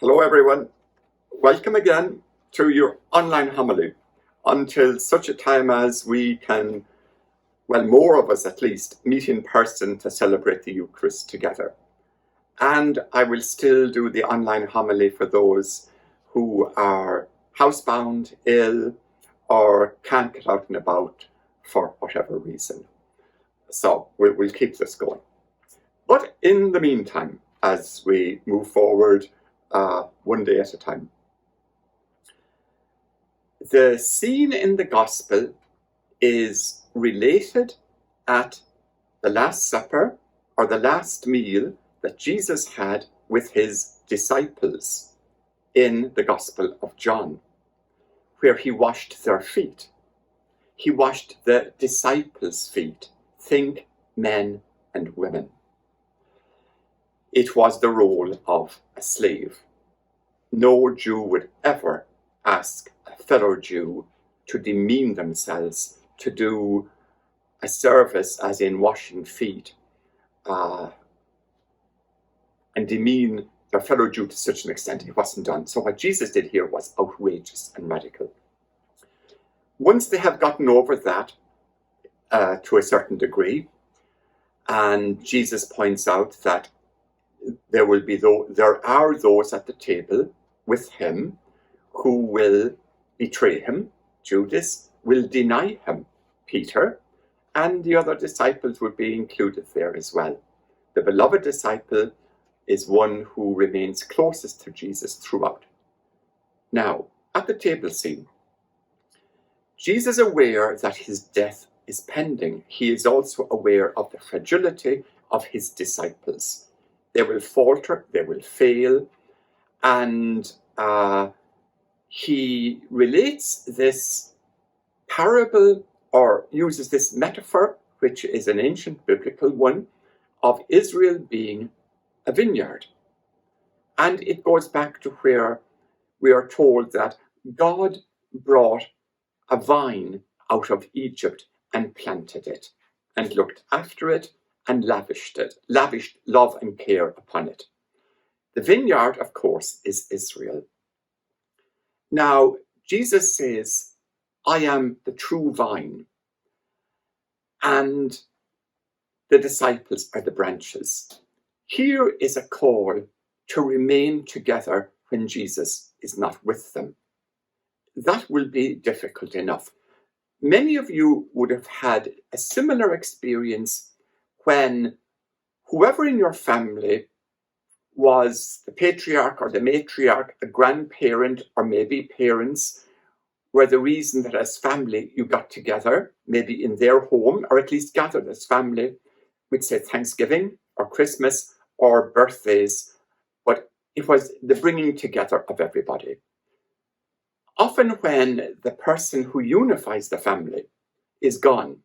Hello everyone, welcome again to your online homily until such a time as we can, well, more of us at least, meet in person to celebrate the Eucharist together. And I will still do the online homily for those who are housebound, ill, or can't get out and about for whatever reason. So we'll keep this going. But in the meantime, as we move forward one day at a time, the scene in the Gospel is related at the Last Supper, or the last meal that Jesus had with his disciples in the Gospel of John, where he washed their feet. He washed the disciples' feet, think men and women. It was the role of a slave. No Jew would ever ask a fellow Jew to demean themselves to do a service as in washing feet and demean their fellow Jew to such an extent it wasn't done. So what Jesus did here was outrageous and radical. Once they have gotten over that to a certain degree, and Jesus points out that there are those at the table with him who will betray him. Judas will deny him, Peter, and the other disciples would be included there as well. The beloved disciple is one who remains closest to Jesus throughout. Now, at the table scene, Jesus is aware that his death is pending. He is also aware of the fragility of his disciples. They will falter, they will fail, and he relates this parable, or uses this metaphor, which is an ancient biblical one, of Israel being a vineyard. And it goes back to where we are told that God brought a vine out of Egypt and planted it, and looked after it, and lavished love and care upon it. The vineyard, of course, is Israel. Now, Jesus says, I am the true vine, and the disciples are the branches. Here is a call to remain together when Jesus is not with them. That will be difficult enough. Many of you would have had a similar experience when whoever in your family was the patriarch or the matriarch, a grandparent, or maybe parents, were the reason that as family you got together, maybe in their home, or at least gathered as family. We'd say Thanksgiving or Christmas or birthdays, but it was the bringing together of everybody. Often when the person who unifies the family is gone,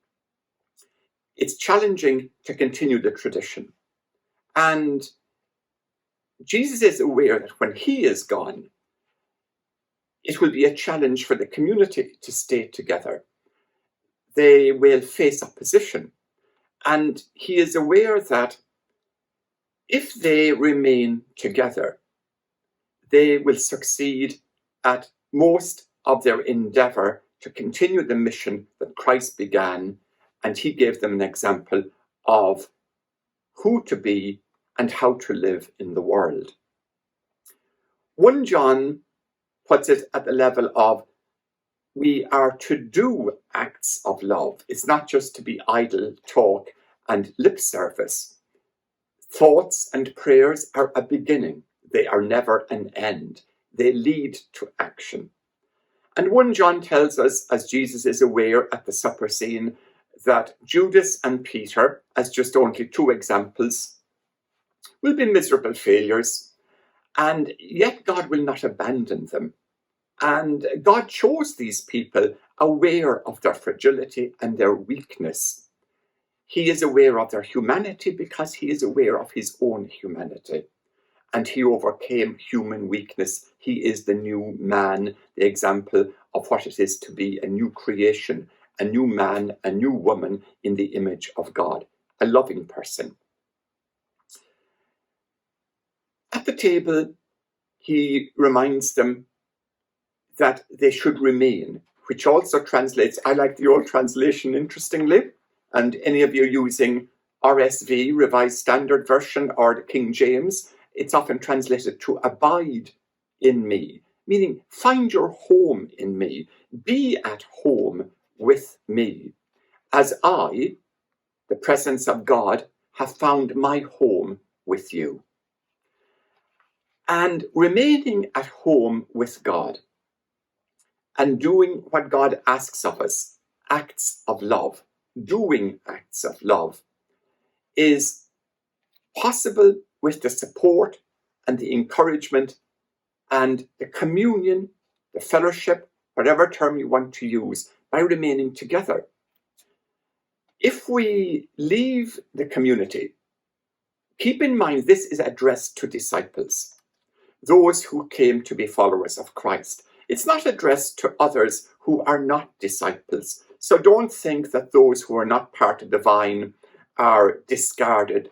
it's challenging to continue the tradition. And Jesus is aware that when he is gone, it will be a challenge for the community to stay together. They will face opposition. And he is aware that if they remain together, they will succeed at most of their endeavor to continue the mission that Christ began, and he gave them an example of who to be and how to live in the world. 1 John puts it at the level of we are to do acts of love. It's not just to be idle talk and lip service. Thoughts and prayers are a beginning. They are never an end. They lead to action. And 1 John tells us, as Jesus is aware at the supper scene, that Judas and Peter, as just only two examples, will be miserable failures, and yet God will not abandon them. And God chose these people aware of their fragility and their weakness. He is aware of their humanity because he is aware of his own humanity. And he overcame human weakness. He is the new man, the example of what it is to be a new creation, a new man, a new woman in the image of God, a loving person. At the table, he reminds them that they should remain, which also translates, I like the old translation, interestingly, and any of you using RSV, Revised Standard Version, or the King James, it's often translated to abide in me, meaning find your home in me, be at home with me, as I, the presence of God, have found my home with you. And remaining at home with God and doing what God asks of us, acts of love, doing acts of love, is possible with the support and the encouragement and the communion, the fellowship, whatever term you want to use, by remaining together. If we leave the community, keep in mind this is addressed to disciples, those who came to be followers of Christ. It's not addressed to others who are not disciples. So don't think that those who are not part of the vine are discarded,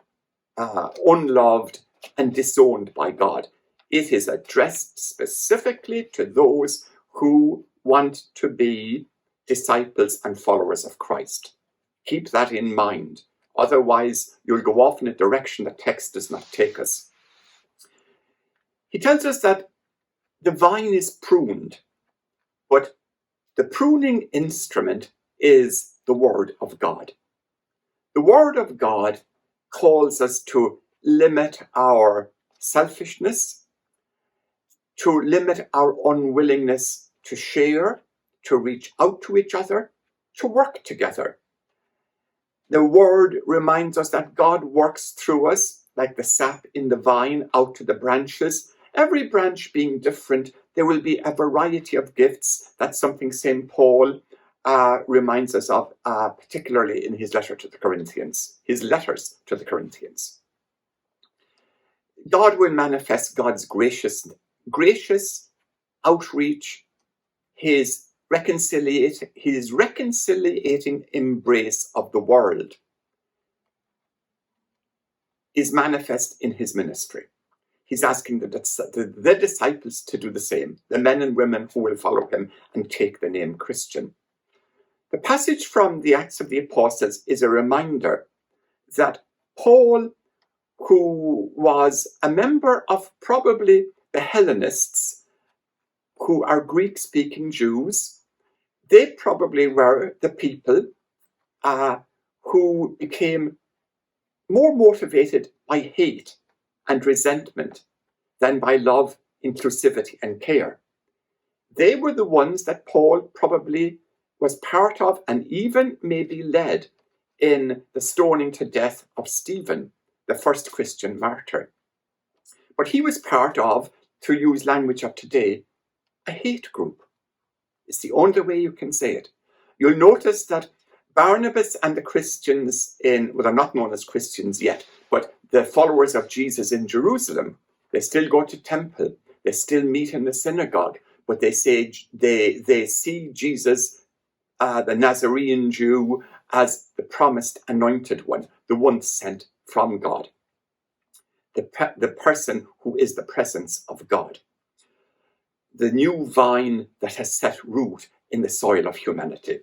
unloved, and disowned by God. It is addressed specifically to those who want to be disciples and followers of Christ. Keep that in mind. Otherwise, you'll go off in a direction the text does not take us. He tells us that the vine is pruned, but the pruning instrument is the Word of God. The Word of God calls us to limit our selfishness, to limit our unwillingness to share, to reach out to each other, to work together. The Word reminds us that God works through us like the sap in the vine out to the branches. Every branch being different, there will be a variety of gifts. That's something St. Paul reminds us of, particularly in his letter to the Corinthians, his letters to the Corinthians. God will manifest God's gracious outreach, his reconciliating embrace of the world is manifest in his ministry. He's asking the disciples to do the same, the men and women who will follow him and take the name Christian. The passage from the Acts of the Apostles is a reminder that Paul, who was a member of probably the Hellenists, who are Greek-speaking Jews, they probably were the people who became more motivated by hate and resentment than by love, inclusivity, and care. They were the ones that Paul probably was part of and even maybe led in the stoning to death of Stephen, the first Christian martyr. But he was part of, to use language of today, a hate group. It's the only way you can say it. You'll notice that Barnabas and the Christians they're not known as Christians yet, but the followers of Jesus in Jerusalem, they still go to temple, they still meet in the synagogue, but they say they see Jesus, the Nazarene Jew, as the promised anointed one, the one sent from God, the person who is the presence of God, the new vine that has set root in the soil of humanity.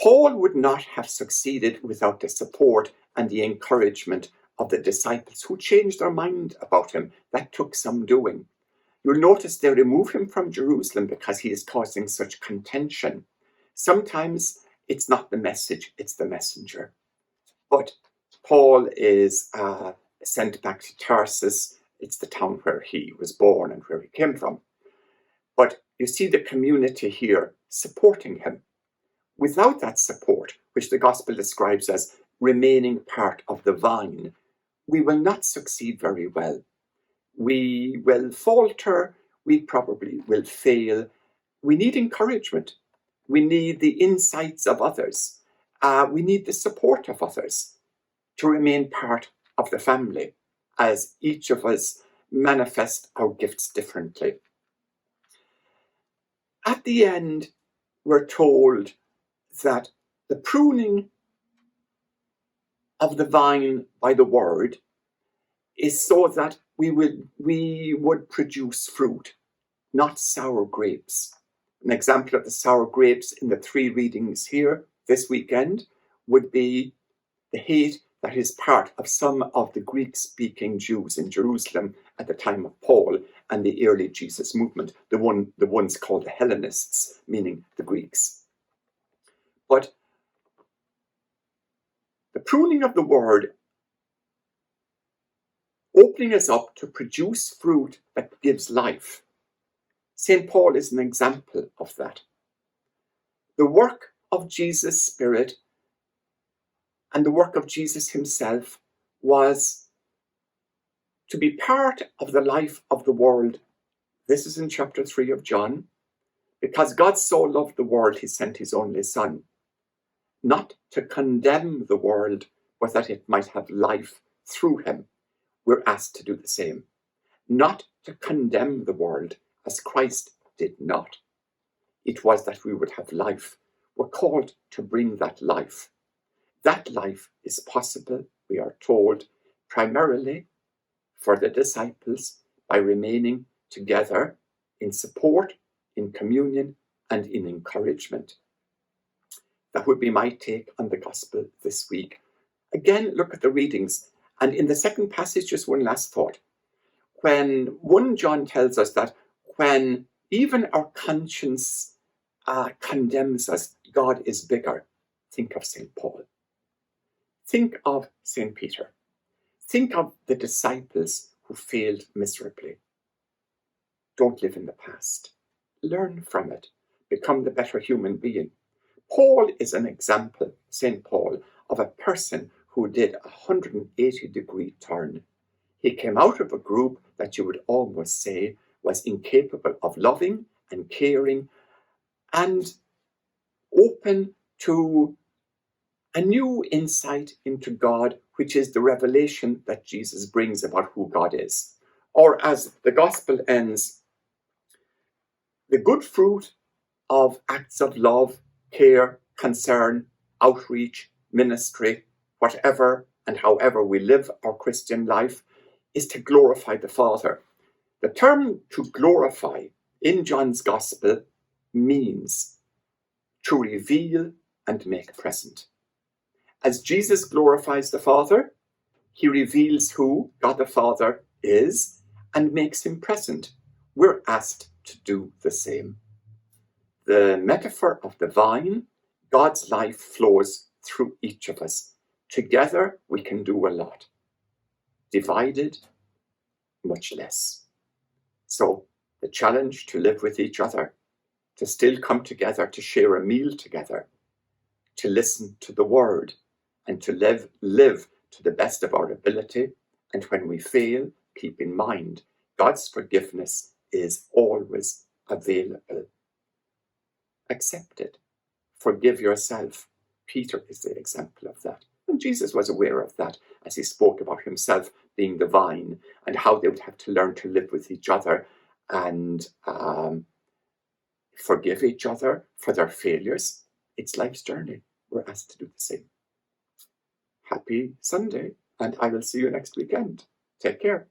Paul would not have succeeded without the support and the encouragement of the disciples who changed their mind about him. That took some doing. You'll notice they remove him from Jerusalem because he is causing such contention. Sometimes it's not the message, it's the messenger. But Paul is sent back to Tarsus. It's the town where he was born and where he came from. But you see the community here supporting him. Without that support, which the gospel describes as remaining part of the vine, we will not succeed very well. We will falter, we probably will fail. We need encouragement. We need the insights of others. We need the support of others to remain part of the family, as each of us manifest our gifts differently. At the end, we're told that the pruning of the vine by the word is so that we would produce fruit, not sour grapes. An example of the sour grapes in the 3 readings here this weekend would be the hate that is part of some of the Greek-speaking Jews in Jerusalem at the time of Paul and the early Jesus movement, the ones called the Hellenists, meaning the Greeks. But the pruning of the word, opening us up to produce fruit that gives life. St. Paul is an example of that. The work of Jesus' Spirit and the work of Jesus himself was to be part of the life of the world. This is in chapter 3 of John. Because God so loved the world, he sent his only Son, not to condemn the world, but that it might have life through him. We're asked to do the same. Not to condemn the world, as Christ did not. It was that we would have life. We're called to bring that life. That life is possible, we are told, primarily for the disciples by remaining together in support, in communion, and in encouragement. That would be my take on the gospel this week. Again, look at the readings. And in the second passage, just one last thought. When 1 John tells us that when even our conscience condemns us, God is bigger, think of St. Paul. Think of St. Peter. Think of the disciples who failed miserably. Don't live in the past. Learn from it. Become the better human being. Paul is an example, St. Paul, of a person who did a 180-degree turn. He came out of a group that you would almost say was incapable of loving and caring and open to a new insight into God, which is the revelation that Jesus brings about who God is. Or as the gospel ends, the good fruit of acts of love, care, concern, outreach, ministry, whatever and however we live our Christian life, is to glorify the Father. The term to glorify in John's Gospel means to reveal and make present. As Jesus glorifies the Father, he reveals who God the Father is and makes him present. We're asked to do the same. The metaphor of the vine, God's life flows through each of us. Together we can do a lot. Divided, much less. So the challenge to live with each other, to still come together, to share a meal together, to listen to the word, and to live to the best of our ability. And when we fail, keep in mind, God's forgiveness is always available. Accept it. Forgive yourself. Peter is the example of that. And Jesus was aware of that as he spoke about himself being the vine and how they would have to learn to live with each other and forgive each other for their failures. It's life's journey. We're asked to do the same. Happy Sunday, and I will see you next weekend. Take care.